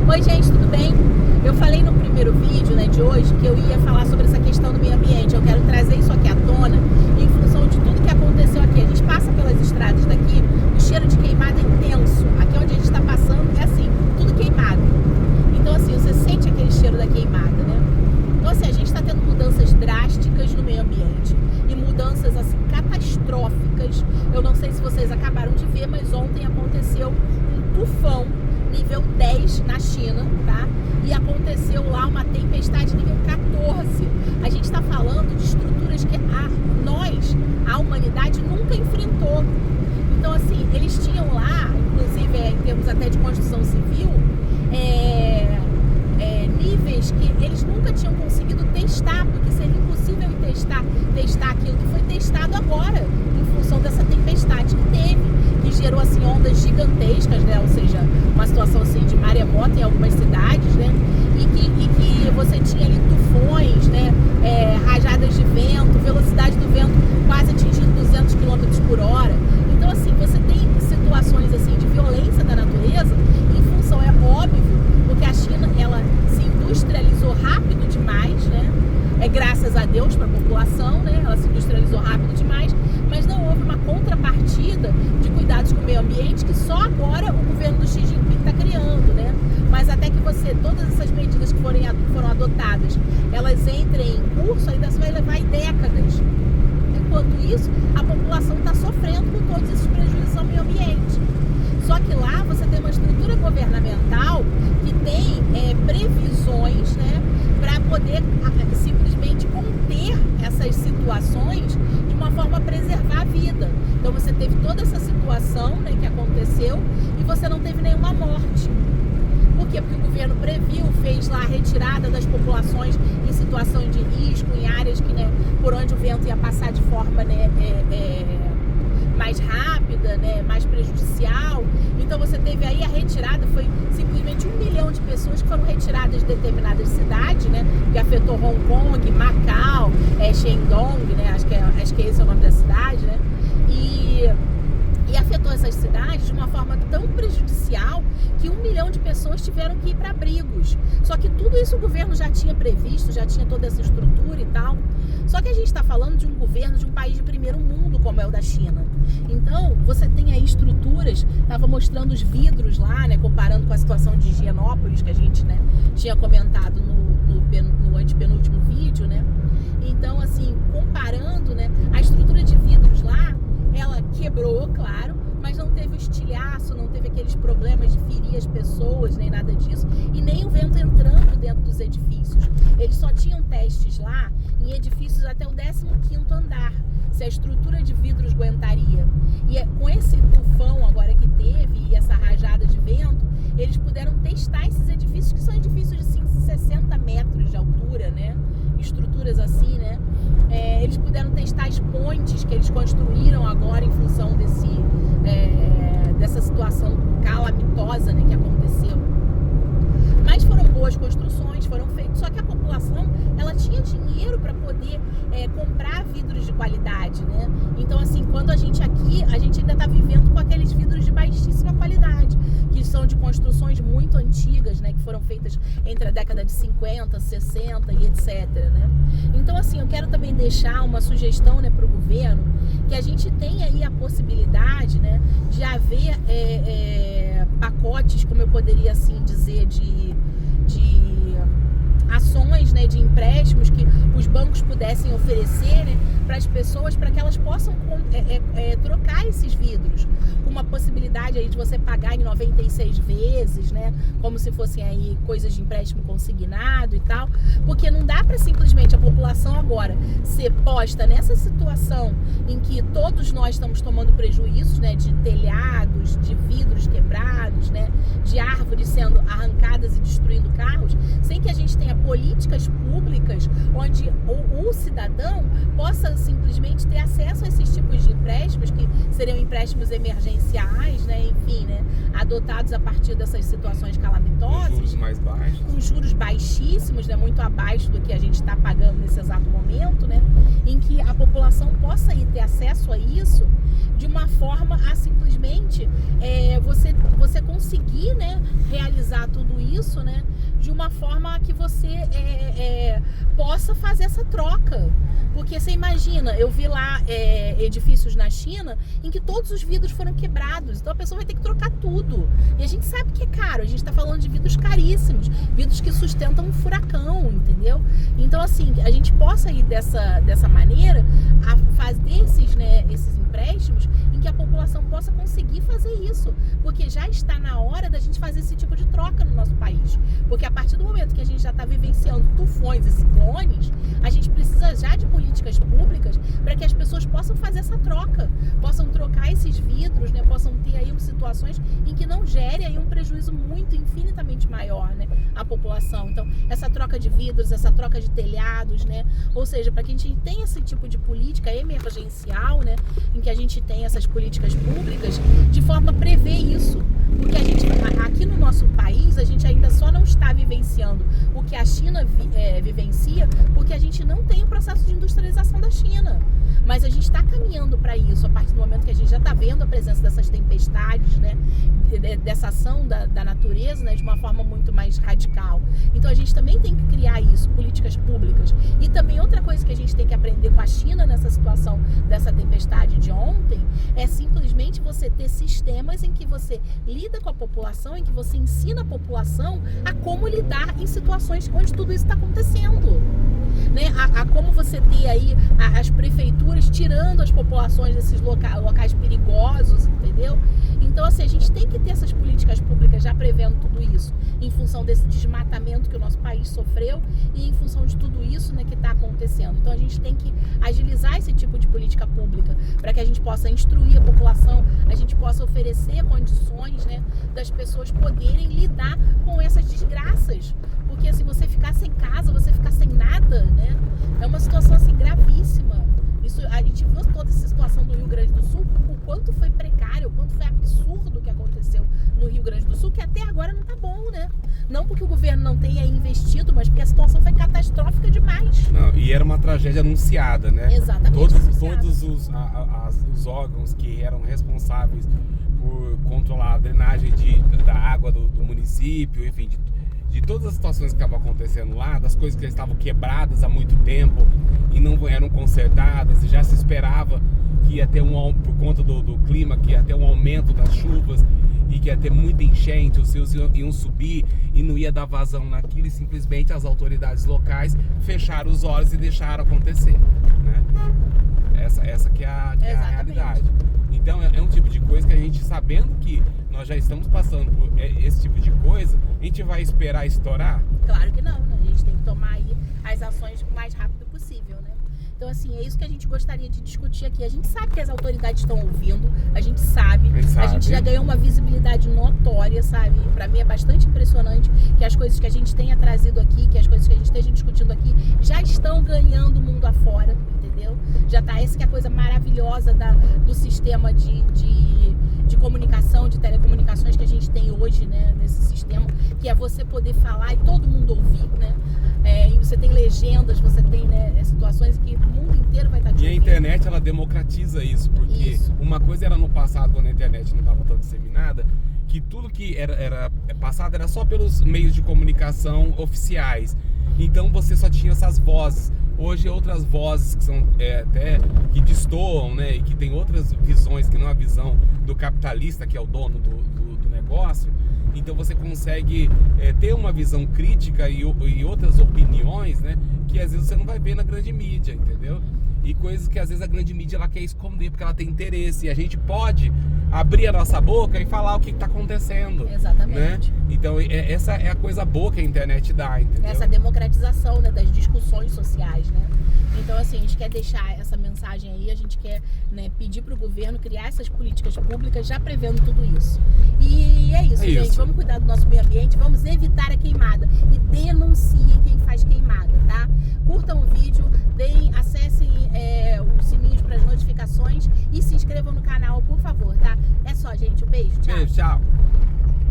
Oi gente, tudo bem? Eu falei no primeiro vídeo, né, de hoje que eu ia falar sobre essa questão do meio ambiente. Eu quero trazer isso aqui à tona em função de tudo que aconteceu aqui. A gente passa pelas estradas daqui, o cheiro de queimado é intenso. Aqui onde a gente está passando é assim, tudo queimado. Então assim, você sente aquele cheiro da queimada, né? Então assim, a gente está tendo mudanças drásticas no meio ambiente e mudanças assim catastróficas. Eu não sei se vocês acabaram de ver, mas ontem aconteceu um tufão nível 10 na China, tá? E aconteceu lá uma tempestade nível 14. A gente está falando de estruturas que a humanidade nunca enfrentou. Então assim, eles tinham lá, inclusive em termos até de construção civil, níveis que eles nunca tinham conseguido testar, porque seria impossível testar aquilo que foi testado agora, em função dessa tempestade que teve, que gerou assim ondas gigantescas, né? Ou seja, uma situação assim de maremoto em algumas cidades, né? E que você tinha ali tufões, né? Rajadas de vento, velocidade do vento quase atingindo 200 km por hora. Então assim, você tem situações assim de violência da natureza em função, é óbvio, porque a China, ela se industrializou rápido demais, né? Graças a Deus para a população, né? Ela se industrializou rápido demais, mas não houve uma contrapartida de cuidados com o meio ambiente que só agora o governo do Xi Jinping está criando, né? Mas até que todas essas medidas que foram adotadas, elas entrem em curso, ainda vai levar décadas. Enquanto isso, a população está sofrendo com todos esses prejuízos ao meio ambiente. Só que lá você tem uma estrutura governamental que tem previsões, né, para poder simplesmente conter essas situações de uma forma a preservar a vida. Então você teve toda essa situação, né, que aconteceu e você não teve nenhuma morte. Por quê? Porque o governo previu, fez lá a retirada das populações em situação de risco, em áreas que, né, por onde o vento ia passar de forma, né, mais rápida, né, mais prejudicial. Então você teve aí a retirada, foi simplesmente 1 milhão de pessoas que foram retiradas de determinadas cidades, né, que afetou Hong Kong, Macau, Shandong, né, acho que esse é o nome da cidade, né, e afetou essas cidades de uma forma tão prejudicial que 1 milhão de pessoas tiveram que ir para abrigos. Só que tudo isso o governo já tinha previsto, já tinha toda essa estrutura e tal. Só que a gente está falando de um governo de um país de primeiro mundo, como é o da China. Então, você tem aí estruturas, estava mostrando os vidros lá, né, comparando com a situação de Higienópolis, que a gente, né, tinha comentado no antepenúltimo vídeo, né. Então, assim, comparando, né, a estrutura de vidros lá, ela quebrou, claro, mas não teve o estilhaço, não teve aqueles problemas de ferir as pessoas, nem nada disso, e nem o vento entrando dentro dos edifícios. Eles só tinham testes lá em edifícios até o 15º andar, se a estrutura de vidros aguentaria. E com esse tufão agora que teve e essa rajada de vento, eles puderam testar esses edifícios, que são edifícios de 60 metros de altura, né? Estruturas assim, né? Eles puderam testar as pontes que eles construíram agora em função dessa situação calamitosa, né, que aconteceu. Mas foram boas construções, foram feitas, só que a população, ela tinha dinheiro para poder comprar vidros de qualidade, né? Então assim, quando a gente ainda está vivendo com aqueles vidros de baixíssima qualidade, que são de construções muito antigas, né, que foram feitas entre a década de 50, 60 e etc, né? Então assim, eu quero também deixar uma sugestão, né, para o governo, que a gente tenha aí a possibilidade, né, de haver pacotes, como eu poderia assim dizer, de ações, né, de empréstimos que os bancos pudessem oferecer, né, para as pessoas, para que elas possam trocar esses vidros, com uma possibilidade aí de você pagar em 96 vezes, né, como se fossem aí coisas de empréstimo consignado e tal, porque não dá para simplesmente a população agora ser posta nessa situação em que todos nós estamos tomando prejuízos, né, de telhados, de vidros quebrados, né, de árvores sendo arrancadas e destruindo carros, sem que a gente tenha políticas públicas onde o cidadão possa simplesmente ter acesso a esses tipos de empréstimos, que seriam empréstimos emergenciais, né, enfim, né, adotados a partir dessas situações calamitosas. Com juros mais baixos. Com juros baixíssimos, né, muito abaixo do que a gente está pagando nesse exato momento, né, em que a população possa ir ter acesso a isso de uma forma a simplesmente você conseguir, né, realizar tudo isso, né, de uma forma que você possa fazer essa troca. Porque você imagina, eu vi lá edifícios na China em que todos os vidros foram quebrados, então a pessoa vai ter que trocar tudo. E a gente sabe que é caro, a gente está falando de vidros caríssimos, vidros que sustentam um furacão, entendeu? Então, assim, a gente possa ir dessa maneira a fazer esses empréstimos em que a população possa conseguir fazer isso, porque já está na hora da gente fazer esse tipo de troca no nosso país, porque a partir do momento que a gente já está vivenciando tufões e ciclones, a gente precisa já de políticas públicas para que as pessoas possam fazer essa troca, possam trocar esses vidros, né, possam ter aí situações em que não gere aí um prejuízo muito, infinitamente maior, né, à população. Então, essa troca de vidros, essa troca de telhados, né, ou seja, para que a gente tenha esse tipo de política emergencial, né, em que a gente tem essas políticas públicas de forma a prever isso, porque a gente, aqui no nosso país, a gente ainda só não está vivenciando o que a China vivencia, porque a gente não tem o processo de industrialização da China. Mas a gente está caminhando para isso, a partir do momento que a gente já está vendo a presença dessas tempestades, né, dessa ação da natureza, né, de uma forma muito mais radical. Então a gente também tem que criar isso, políticas públicas. E também outra coisa que a gente tem que aprender com a China nessa situação dessa tempestade de ontem, é simplesmente você ter sistemas em que você lida com a população, em que você ensina a população a como lidar em situações onde tudo isso está acontecendo. Né? A como você ter aí as prefeituras tirando as populações desses locais perigosos, entendeu? Então, assim, a gente tem que ter essas políticas públicas já prevendo tudo isso, em função desse desmatamento que o nosso país sofreu e em função de tudo isso, né, que está acontecendo. Então, a gente tem que agilizar esse tipo de política pública para que a gente possa instruir a população, a gente possa oferecer condições, né, das pessoas poderem lidar com essas desgraças. Porque, assim, você ficar sem casa, você ficar sem nada, né, é uma situação, assim, gravíssima. Isso, a gente viu toda essa situação do Rio Grande do Sul, o quanto foi precário, o quanto foi absurdo o que aconteceu no Rio Grande do Sul, que até agora não tá bom, né? Não porque o governo não tenha investido, mas porque a situação foi catastrófica demais. Não, e era uma tragédia anunciada, né? Exatamente. Todos os órgãos que eram responsáveis por controlar a drenagem da água do município, enfim, de todas as situações que estavam acontecendo lá, das coisas que estavam quebradas há muito tempo e não eram consertadas, e já se esperava que ia ter por conta do clima, que ia ter um aumento das chuvas e que ia ter muita enchente, os rios iam subir e não ia dar vazão naquilo, e simplesmente as autoridades locais fecharam os olhos e deixaram acontecer, né? Essa que é a realidade. Então é um tipo de coisa que a gente, sabendo que nós já estamos passando por esse tipo de coisa, a gente vai esperar estourar? Claro que não, né? A gente tem que tomar aí as ações o mais rápido possível, né? Então, assim, é isso que a gente gostaria de discutir aqui. A gente sabe que as autoridades estão ouvindo, a gente sabe. A gente já ganhou uma visibilidade notória, sabe? Pra mim é bastante impressionante que as coisas que a gente tenha trazido aqui, que as coisas que a gente esteja discutindo aqui, já estão ganhando o mundo afora, entendeu? Já tá, essa que é a coisa maravilhosa do sistema de comunicação, de telecomunicações que a gente tem hoje, né? Nesse sistema, que é você poder falar e todo mundo ouvir, né? E você tem legendas, você tem, né, situações que o mundo inteiro vai estar te ouvindo. E a internet, ela democratiza isso, porque uma coisa era no passado, quando a internet não estava tão disseminada, que tudo que era passado era só pelos meios de comunicação oficiais. Então você só tinha essas vozes. Hoje outras vozes que são até que destoam, né, e que tem outras visões que não a visão do capitalista, que é o dono do negócio. Então você consegue ter uma visão crítica e outras opiniões, né, que às vezes você não vai ver na grande mídia, entendeu? E coisas que às vezes a grande mídia ela quer esconder porque ela tem interesse, e a gente pode abrir a nossa boca e falar o que está acontecendo. Exatamente. Né? Então essa é a coisa boa que a internet dá, entendeu? Essa democratização, né, das discussões sociais, né? Então, assim, a gente quer deixar essa mensagem aí, a gente quer, né, pedir para o governo criar essas políticas públicas já prevendo tudo isso. E é isso, gente. Vamos cuidar do nosso meio ambiente, vamos evitar a queimada e denunciem quem faz queimada, tá? Curtam o vídeo, acessem os sininhos para as notificações e se inscrevam no canal, por favor, tá? É só, gente. Um beijo. Tchau. Beijo, tchau.